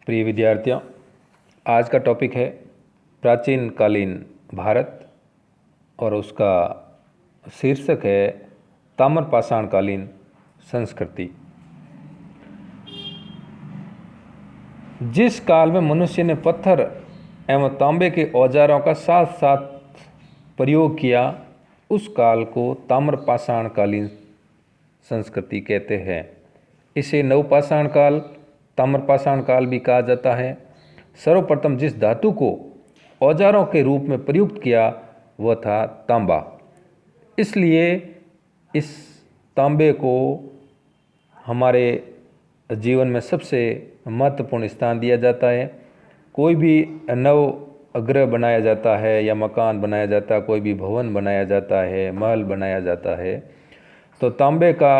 प्रिय विद्यार्थियों, आज का टॉपिक है प्राचीन कालीन भारत और उसका शीर्षक है ताम्रपाषाण कालीन संस्कृति। जिस काल में मनुष्य ने पत्थर एवं तांबे के औजारों का साथ साथ प्रयोग किया, उस काल को ताम्रपाषाण कालीन संस्कृति कहते हैं। इसे नवपाषाण काल, ताम्रपाषाण काल भी कहा जाता है। सर्वप्रथम जिस धातु को औजारों के रूप में प्रयुक्त किया वह था तांबा। इसलिए इस तांबे को हमारे जीवन में सबसे महत्वपूर्ण स्थान दिया जाता है। कोई भी नव ग्रह बनाया जाता है या मकान बनाया जाता है, कोई भी भवन बनाया जाता है, महल बनाया जाता है, तो तांबे का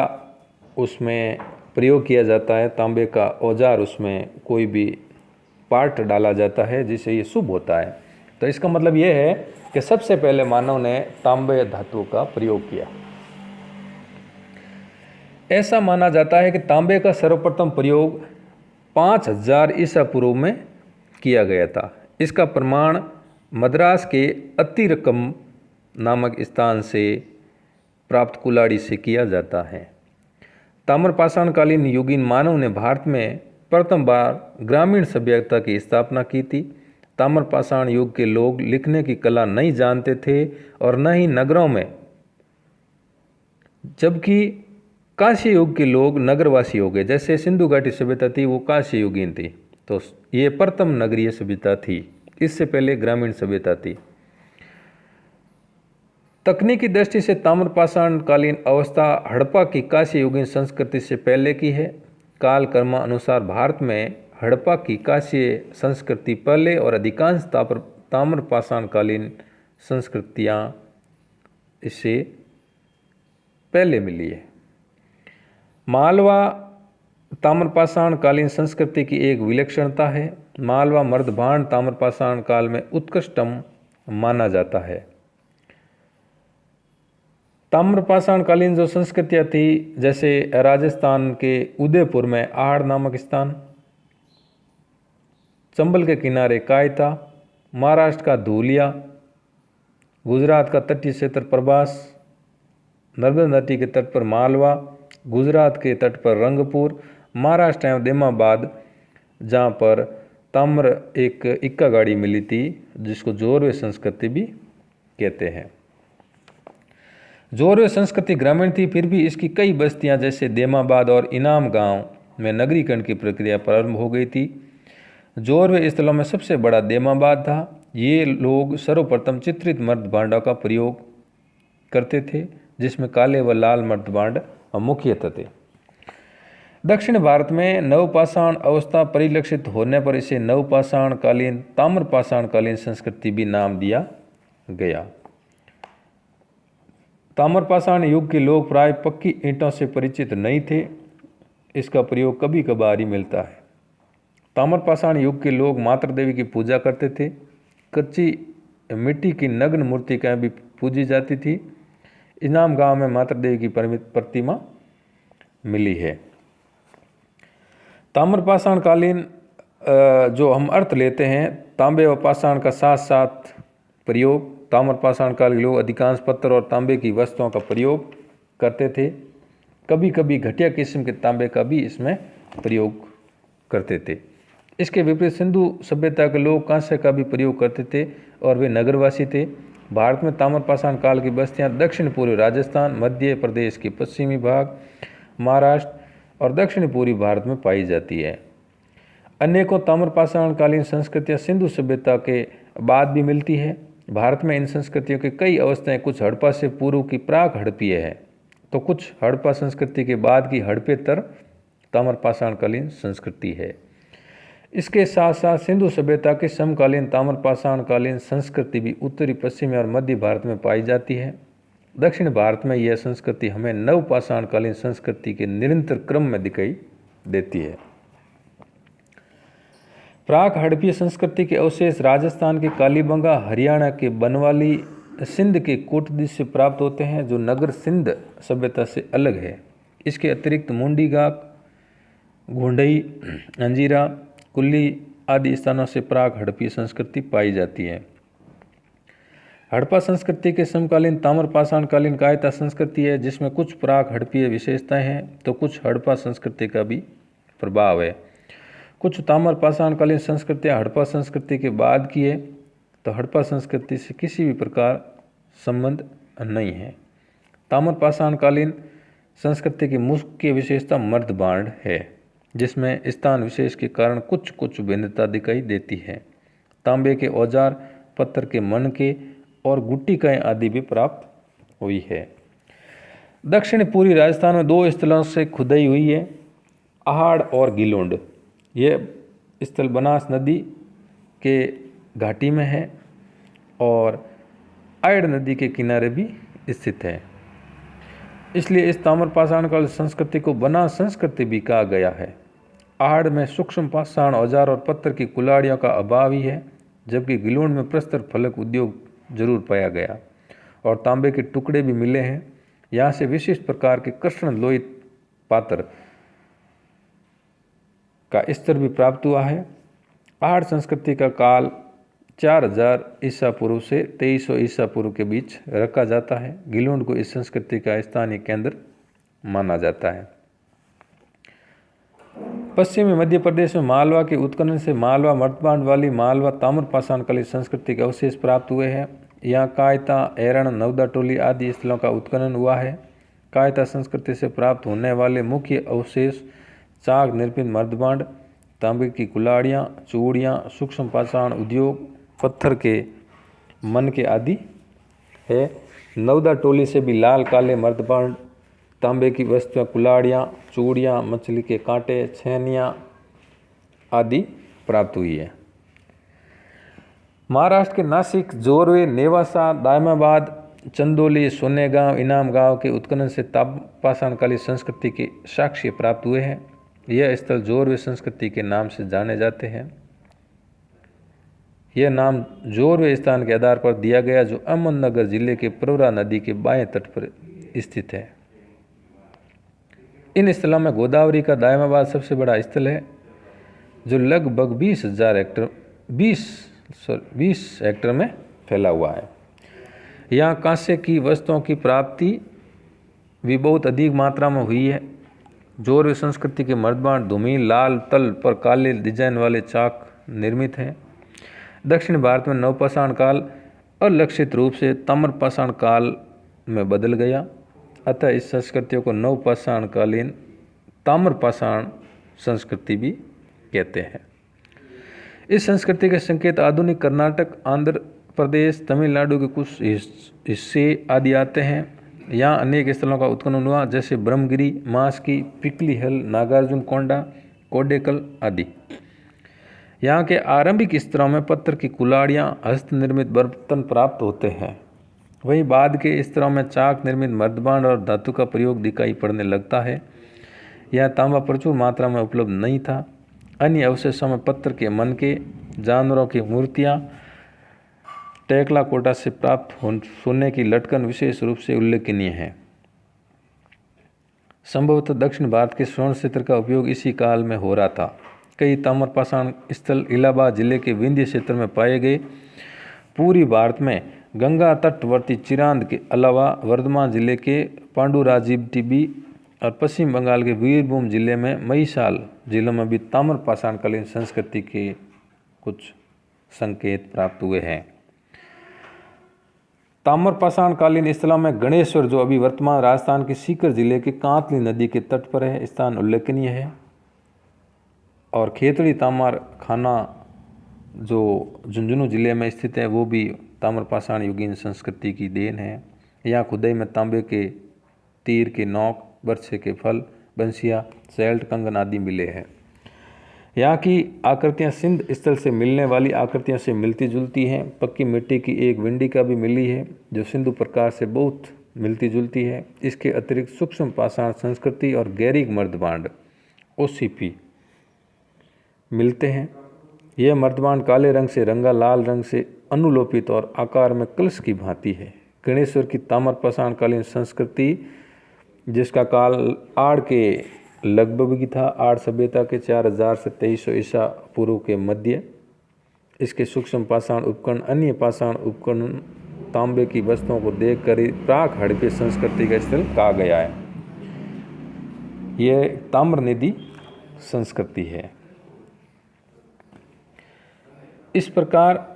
उसमें प्रयोग किया जाता है। तांबे का औजार उसमें कोई भी पार्ट डाला जाता है जिससे ये शुभ होता है। तो इसका मतलब ये है कि सबसे पहले मानव ने तांबे धातु का प्रयोग किया। ऐसा माना जाता है कि तांबे का सर्वप्रथम प्रयोग 5000 ईसा पूर्व में किया गया था। इसका प्रमाण मद्रास के अतिरकम नामक स्थान से प्राप्त कुल्हाड़ी से किया जाता है। ताम्रपाषाण कालीन युगीन मानव ने भारत में प्रथम बार ग्रामीण सभ्यता की स्थापना की थी। ताम्रपाषाण युग के लोग लिखने की कला नहीं जानते थे और न ही नगरों में, जबकि कांस्य युग के लोग नगरवासी हो गए। जैसे सिंधु घाटी सभ्यता थी वो कांस्य युगीन थी, तो ये प्रथम नगरीय सभ्यता थी। इससे पहले ग्रामीण सभ्यता थी। तकनीकी दृष्टि से ताम्रपाषाण कालीन अवस्था हड़प्पा की कांस्य युगीन संस्कृति से पहले की है। काल क्रमानुसार भारत में हड़प्पा की कांस्य संस्कृति पहले और अधिकांश ताम्रपाषाण कालीन संस्कृतियाँ इससे पहले मिली है। मालवा ताम्रपाषाण कालीन संस्कृति की एक विलक्षणता है। मालवा मर्दभांड ताम्रपाषाण काल में उत्कृष्टतम माना जाता है। ताम्रपाषाण कालीन जो संस्कृतियाँ थी, जैसे राजस्थान के उदयपुर में आहड़ नामक स्थान, चंबल के किनारे कायता, महाराष्ट्र का धूलिया, गुजरात का तटीय क्षेत्र प्रभास, नर्मदा नदी के तट पर मालवा, गुजरात के तट पर रंगपुर, महाराष्ट्र एवं देमाबाद, जहाँ पर ताम्र एक इक्का गाड़ी मिली थी जिसको जोरवे संस्कृति भी कहते हैं। जोरवे संस्कृति ग्रामीण थी, फिर भी इसकी कई बस्तियां जैसे देमाबाद और इनाम गांव में नगरीकरण की प्रक्रिया प्रारंभ हो गई थी। जोरवे स्थलों में सबसे बड़ा देमाबाद था। ये लोग सर्वप्रथम चित्रित मर्दभांडों का प्रयोग करते थे, जिसमें काले व लाल मर्दभांड मुख्यतः थे। दक्षिण भारत में नवपाषाण अवस्था परिलक्षित होने पर इसे नवपाषाण कालीन, ताम्रपाषाण कालीन संस्कृति भी नाम दिया गया। ताम्रपाषाण युग के लोग प्राय पक्की ईंटों से परिचित नहीं थे। इसका प्रयोग कभी कभार ही मिलता है। ताम्रपाषाण युग के लोग मातृ देवी की पूजा करते थे। कच्ची मिट्टी की नग्न मूर्तिकाएं भी पूजी जाती थी। इनाम गांव में मातृ देवी की प्रतिमा मिली है। ताम्रपाषाण कालीन जो हम अर्थ लेते हैं, तांबे व पाषाण का साथ साथ प्रयोग। ताम्रपाषाण काल के लोग अधिकांश पत्थर और तांबे की वस्तुओं का प्रयोग करते थे। कभी कभी घटिया किस्म के तांबे का भी इसमें प्रयोग करते थे। इसके विपरीत सिंधु सभ्यता के लोग कांस्य का भी प्रयोग करते थे और वे नगरवासी थे। भारत में ताम्रपाषाण काल की बस्तियां दक्षिण पूर्वी राजस्थान, मध्य प्रदेश के पश्चिमी भाग, महाराष्ट्र और दक्षिण पूर्वी भारत में पाई जाती है। अनेकों ताम्रपाषाण कालीन संस्कृतियां सिंधु सभ्यता के बाद भी मिलती है। भारत में इन संस्कृतियों की कई अवस्थाएं कुछ हड़प्पा से पूर्व की प्राक हड़प्पीय है, तो कुछ हड़प्पा संस्कृति के बाद की हड़प्पेतर ताम्रपाषाण कालीन संस्कृति है। इसके साथ साथ सिंधु सभ्यता के समकालीन ताम्रपाषाण कालीन संस्कृति भी उत्तरी, पश्चिमी और मध्य भारत में पाई जाती है। दक्षिण भारत में यह संस्कृति हमें नवपाषाण कालीन संस्कृति के निरंतर क्रम में दिखाई देती है। प्राक हड़प्पीय संस्कृति के अवशेष राजस्थान के कालीबंगा, हरियाणा के बनवाली, सिंध के कोटद्वीप से प्राप्त होते हैं, जो नगर सिंध सभ्यता से अलग है। इसके अतिरिक्त मुंडी गाक, घुंडई, अंजीरा, कुल्ली आदि स्थानों से प्राक हड़प्पीय संस्कृति पाई जाती है। हड़प्पा संस्कृति के समकालीन ताम्रपाषाणकालीन कायता संस्कृति है, जिसमें कुछ प्राक हड़प्पीय विशेषताएं हैं तो कुछ हड़प्पा संस्कृति का भी प्रभाव है। कुछ ताम्रपाषाणकालीन संस्कृतियाँ हड़प्पा संस्कृति के बाद की है, तो हड़प्पा संस्कृति से किसी भी प्रकार संबंध नहीं है। ताम्रपाषाणकालीन संस्कृति की मुख्य विशेषता मर्दबांड है, जिसमें स्थान विशेष के कारण कुछ कुछ भिन्नता दिखाई देती है। तांबे के औजार, पत्थर के मनके और गुट्टिकाएँ आदि भी प्राप्त हुई है। दक्षिण पूर्वी राजस्थान में 2 स्थलों से खुदाई हुई है, आहाड़ और गिलोंड। ये स्थल बनास नदी के घाटी में है और आयड़ नदी के किनारे भी स्थित है, इसलिए इस ताम्रपाषाणकाल संस्कृति को बनास संस्कृति भी कहा गया है। आहाड़ में सूक्ष्म पाषाण औजार और पत्थर की कुल्हाड़ियों का अभाव ही है, जबकि गिलोंड में प्रस्तर फलक उद्योग जरूर पाया गया और तांबे के टुकड़े भी मिले हैं। यहाँ से विशिष्ट प्रकार के कृष्ण लोहित पात्र का स्तर भी प्राप्त हुआ है। आहाड़ संस्कृति का काल 4000 ईसा पूर्व से 2300 ईसा पूर्व के बीच रखा जाता है। गिलोंड को इस संस्कृति का स्थानीय केंद्र माना जाता है। पश्चिमी मध्य प्रदेश में मालवा के उत्खनन से मालवा मर्दबांड वाली मालवा ताम्रपाषाणकालीन संस्कृति के अवशेष प्राप्त हुए हैं। यहाँ कायता, एरण, नवदा टोली आदि स्थलों का उत्खनन हुआ है। कायता संस्कृति से प्राप्त होने वाले मुख्य अवशेष चाक निर्मित मर्दबांड, तांबे की कुल्हाड़ियाँ, चूड़ियाँ, सूक्ष्म पाषाण उद्योग, पत्थर के मनके आदि है। नवदा टोली से भी लाल काले मर्दबांड, तांबे की वस्तुएं, कुल्हाड़ियाँ, चूड़ियाँ, मछली के कांटे, छेनियाँ आदि प्राप्त हुई है। महाराष्ट्र के नासिक, जोरवे, नेवासा, दायमाबाद, चंदोली, सोनेगांव, इनाम गांव के उत्खनन से ताम्रपाषाणकालीन संस्कृति के साक्ष्य प्राप्त हुए हैं। यह स्थल जोरवे संस्कृति के नाम से जाने जाते हैं। यह नाम जोरवे स्थान के आधार पर दिया गया, जो अहमदनगर जिले के प्रवरा नदी के बाएं तट पर स्थित है। इन स्थलों में गोदावरी का दायमाबाद सबसे बड़ा स्थल है, जो लगभग 20 हेक्टर में फैला हुआ है। यहाँ कांस्य की वस्तुओं की प्राप्ति भी बहुत अधिक मात्रा में हुई है। जोरवे संस्कृति के मर्दबांड धूमिल लाल तल पर काले डिजाइन वाले चाक निर्मित हैं। दक्षिण भारत में नवपाषाण काल अलक्षित रूप से ताम्रपाषाण काल में बदल गया, अतः इस संस्कृतियों को नवपाषाणकालीन ताम्रपाषाण संस्कृति भी कहते हैं। इस संस्कृति के संकेत आधुनिक कर्नाटक, आंध्र प्रदेश, तमिलनाडु के कुछ हिस्से आदि आते हैं। यहाँ अनेक स्थलों का उत्खनन हुआ, जैसे ब्रह्मगिरी, मास्की, पिपलीहल, नागार्जुन कोंडा, कोडेकल आदि। यहाँ के आरंभिक स्तरों में पत्थर की कुल्हाड़ियाँ, हस्त निर्मित बर्तन प्राप्त होते हैं। वहीं बाद के स्तरों में चाक निर्मित मर्दबांड और धातु का प्रयोग दिखाई पड़ने लगता है। यह तांबा प्रचुर मात्रा में उपलब्ध नहीं था। अन्य अवशेषों में पत्थर के मनके, जानवरों की मूर्तियाँ, टेकला कोटा से प्राप्त सोने की लटकन विशेष रूप से उल्लेखनीय है। संभवतः दक्षिण भारत के स्वर्ण क्षेत्र का उपयोग इसी काल में हो रहा था। कई ताम्रपाषाण स्थल इलाहाबाद जिले के विंध्य क्षेत्र में पाए गए। पूर्वी भारत में गंगा तटवर्ती चिरांद के अलावा वर्धमान जिले के पांडुराजीब टिब्बी और पश्चिम बंगाल के बीरभूम जिले में महिसाल जिलों में भी ताम्रपाषाणकालीन संस्कृति के कुछ संकेत प्राप्त हुए हैं। ताम्रपाषाणकालीन स्थलों में गणेश्वर, जो अभी वर्तमान राजस्थान के सीकर जिले के कांतली नदी के तट पर है, स्थान उल्लेखनीय है। और खेतड़ी तामार खाना, जो झुंझुनू जिले में स्थित है, वो भी ताम्रपाषाण युगीन संस्कृति की देन है। यहाँ खुदाई में तांबे के तीर के नोक, बरछे के फल, बंसिया, सैल्ट, कंगन आदि मिले हैं। यहाँ की आकृतियाँ सिंध स्थल से मिलने वाली आकृतियों से मिलती जुलती हैं। पक्की मिट्टी की एक विंडिका भी मिली है, जो सिंधु प्रकार से बहुत मिलती जुलती है। इसके अतिरिक्त सूक्ष्म पाषाण संस्कृति और गैरिक मर्दबांड OCP मिलते हैं। यह मर्दबांड काले रंग से रंगा लाल रंग से अनुलोपित और आकार में कलश की भांति है। गणेश्वर की ताम्रपाषाणकालीन संस्कृति, जिसका काल आड़ के लगभग की था 8 सभ्यता के 4000 से 2300 ईसा पूर्व के मध्य। इसके सूक्ष्म पाषाण उपकरण अन्य पाषाण उपकरण तांबे की वस्तुओं को देखकर ही प्राक हड़प्पा संस्कृति का स्थल कहा गया है। यह ताम्रनिधि संस्कृति है। इस प्रकार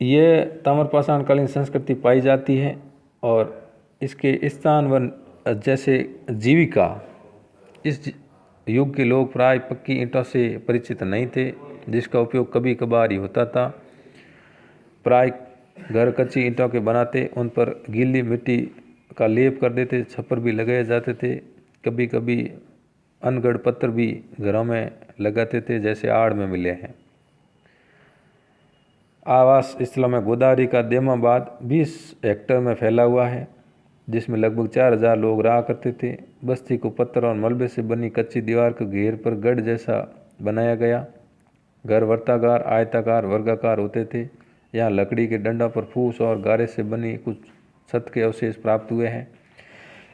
यह ताम्रपाषाण कालीन संस्कृति पाई जाती है और इसके स्थान व जैसे जीविका, इस युग के लोग प्राय पक्की ईंटों से परिचित नहीं थे, जिसका उपयोग कभी कभार ही होता था। प्राय घर कच्ची ईंटों के बनाते, उन पर गीली मिट्टी का लेप कर देते, छप्पर भी लगाए जाते थे। कभी कभी अनगढ़ पत्थर भी घरों में लगाते थे, जैसे आड़ में मिले हैं। आवास स्थलों में गोदावरी का देमाबाद 20 हेक्टेयर में फैला हुआ है, जिसमें लगभग 4000 लोग रहा करते थे। बस्ती को पत्थर और मलबे से बनी कच्ची दीवार के घेर पर गढ़ जैसा बनाया गया। घर वर्ताकार, आयताकार, वर्गाकार होते थे। यहाँ लकड़ी के डंडों पर फूस और गारे से बनी कुछ छत के अवशेष प्राप्त हुए हैं।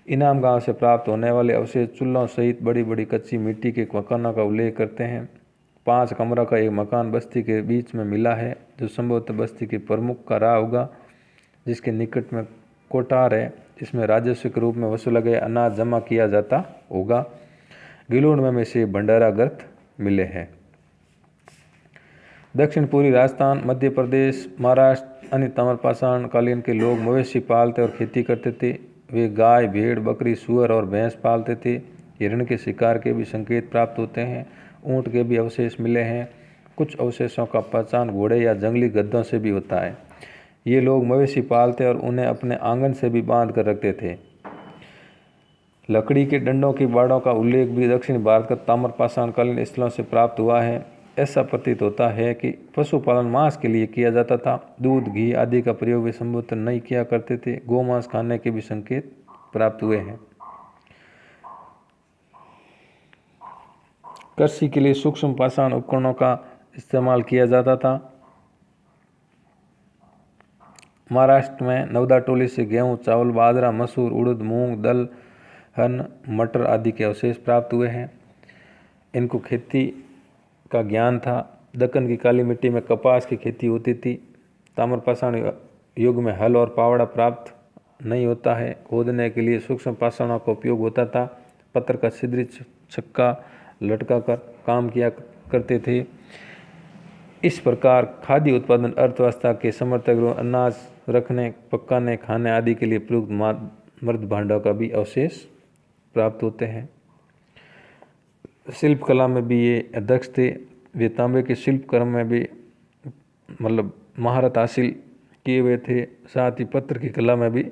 इनाम गांव से प्राप्त होने वाले अवशेष चूल्हों सहित बड़ी बड़ी कच्ची मिट्टी के मकानों का उल्लेख करते हैं। 5 कमरों का एक मकान बस्ती के बीच में मिला है, जो संभवतः बस्ती के प्रमुख का रहा होगा, जिसके निकट में कोठार है। इसमें राजस्व के रूप में वसूला गया अनाज जमा किया जाता होगा। गिलोड में से भंडारा गर्त मिले हैं। दक्षिण पूर्वी राजस्थान, मध्य प्रदेश, महाराष्ट्र अन्य ताम्रपाषाण कालीन के लोग मवेशी पालते और खेती करते थे। वे गाय, भेड़, बकरी, सूअर और भैंस पालते थे। हिरण के शिकार के भी संकेत प्राप्त होते हैं। ऊँट के भी अवशेष मिले हैं। कुछ अवशेषों का पहचान घोड़े या जंगली गद्दों से भी होता है। ये लोग मवेशी पालते और उन्हें अपने आंगन से भी बांध कर रखते थे। लकड़ी के डंडों की बाड़ों का उल्लेख भी दक्षिण भारत का ताम्रपाषाण कालीन स्थलों से प्राप्त हुआ है। ऐसा प्रतीत होता है कि पशुपालन मांस के लिए किया जाता था। दूध, घी आदि का प्रयोग वे संभवतः नहीं किया करते थे। गोमांस खाने के भी संकेत प्राप्त हुए हैं। कृषि के लिए सूक्ष्म पाषाण उपकरणों का इस्तेमाल किया जाता था। महाराष्ट्र में नवदा टोली से गेहूँ, चावल, बाजरा, मसूर, उड़द, मूंग, दलहन, मटर आदि के अवशेष प्राप्त हुए हैं। इनको खेती का ज्ञान था। दक्कन की काली मिट्टी में कपास की खेती होती थी। ताम्रपाषाण युग में हल और फावड़ा प्राप्त नहीं होता है। खोदने के लिए सूक्ष्म पाषाणों का उपयोग होता था। पत्थर का छिद्री छक्का लटका कर काम किया करते थे। इस प्रकार खाद्य उत्पादन अर्थव्यवस्था के समर्थक अनाज रखने, पकाने, खाने आदि के लिए प्रयुक्त मर्द भांडों का भी अवशेष प्राप्त होते हैं। शिल्प कला में भी ये दक्ष थे। वे तांबे के शिल्प कर्म में भी महारत हासिल किए हुए थे। साथ ही पत्र की कला में भी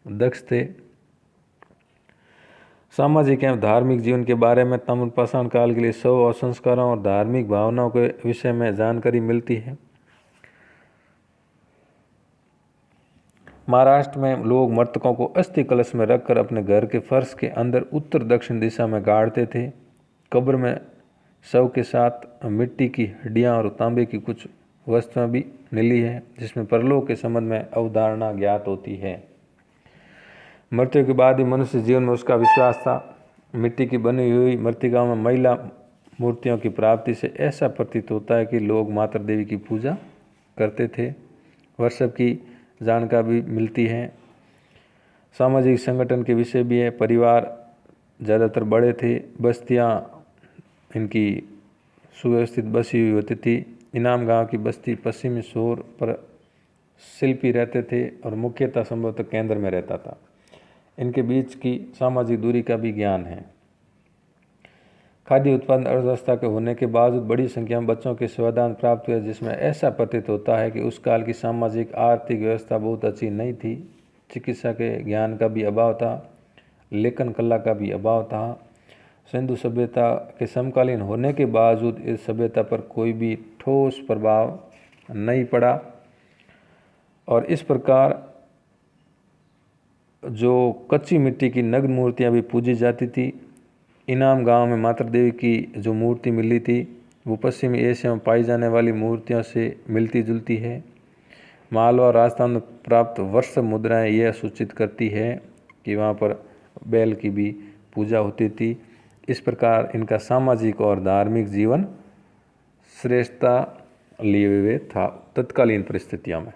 दक्ष थे। सामाजिक एवं धार्मिक जीवन के बारे में ताम्रपाषाण काल के लिए 100 और संस्कारों और धार्मिक भावनाओं के विषय में जानकारी मिलती है। महाराष्ट्र में लोग मृतकों को अस्थि कलश में रखकर अपने घर के फर्श के अंदर उत्तर दक्षिण दिशा में गाड़ते थे। कब्र में शव के साथ मिट्टी की हड्डियां और तांबे की कुछ वस्तुएं भी मिली है, जिसमें परलोक के संबंध में अवधारणा ज्ञात होती है। मृत्यु के बाद ही मनुष्य जीवन में उसका विश्वास था। मिट्टी की बनी हुई मृतिकाओं में महिला मूर्तियों की प्राप्ति से ऐसा प्रतीत होता है कि लोग माता देवी की पूजा करते थे। वर्षभ की जानकारी भी मिलती है। सामाजिक संगठन के विषय भी है। परिवार ज़्यादातर बड़े थे। बस्तियाँ इनकी सुव्यवस्थित बसी हुई होती थी। इनाम गांव की बस्ती पश्चिमी छोर पर शिल्पी रहते थे और मुख्यतः संभवतः केंद्र में रहता था। इनके बीच की सामाजिक दूरी का भी ज्ञान है। खाद्य उत्पादन अर्थव्यवस्था के होने के बावजूद बड़ी संख्या में बच्चों के सेवादान प्राप्त हुए, जिसमें ऐसा प्रतीत होता है कि उस काल की सामाजिक आर्थिक व्यवस्था बहुत अच्छी नहीं थी। चिकित्सा के ज्ञान का भी अभाव था। लेखन कला का भी अभाव था। सिंधु सभ्यता के समकालीन होने के बावजूद इस सभ्यता पर कोई भी ठोस प्रभाव नहीं पड़ा और इस प्रकार जो कच्ची मिट्टी की नग्न मूर्तियां भी पूजी जाती थी। इनाम गांव में माता देवी की जो मूर्ति मिली थी वो पश्चिमी एशिया में पाई जाने वाली मूर्तियों से मिलती जुलती है। मालवा और राजस्थान में प्राप्त वर्ष मुद्राएं यह सूचित करती है कि वहाँ पर बैल की भी पूजा होती थी। इस प्रकार इनका सामाजिक और धार्मिक जीवन श्रेष्ठता लिए हुए था तत्कालीन परिस्थितियों में।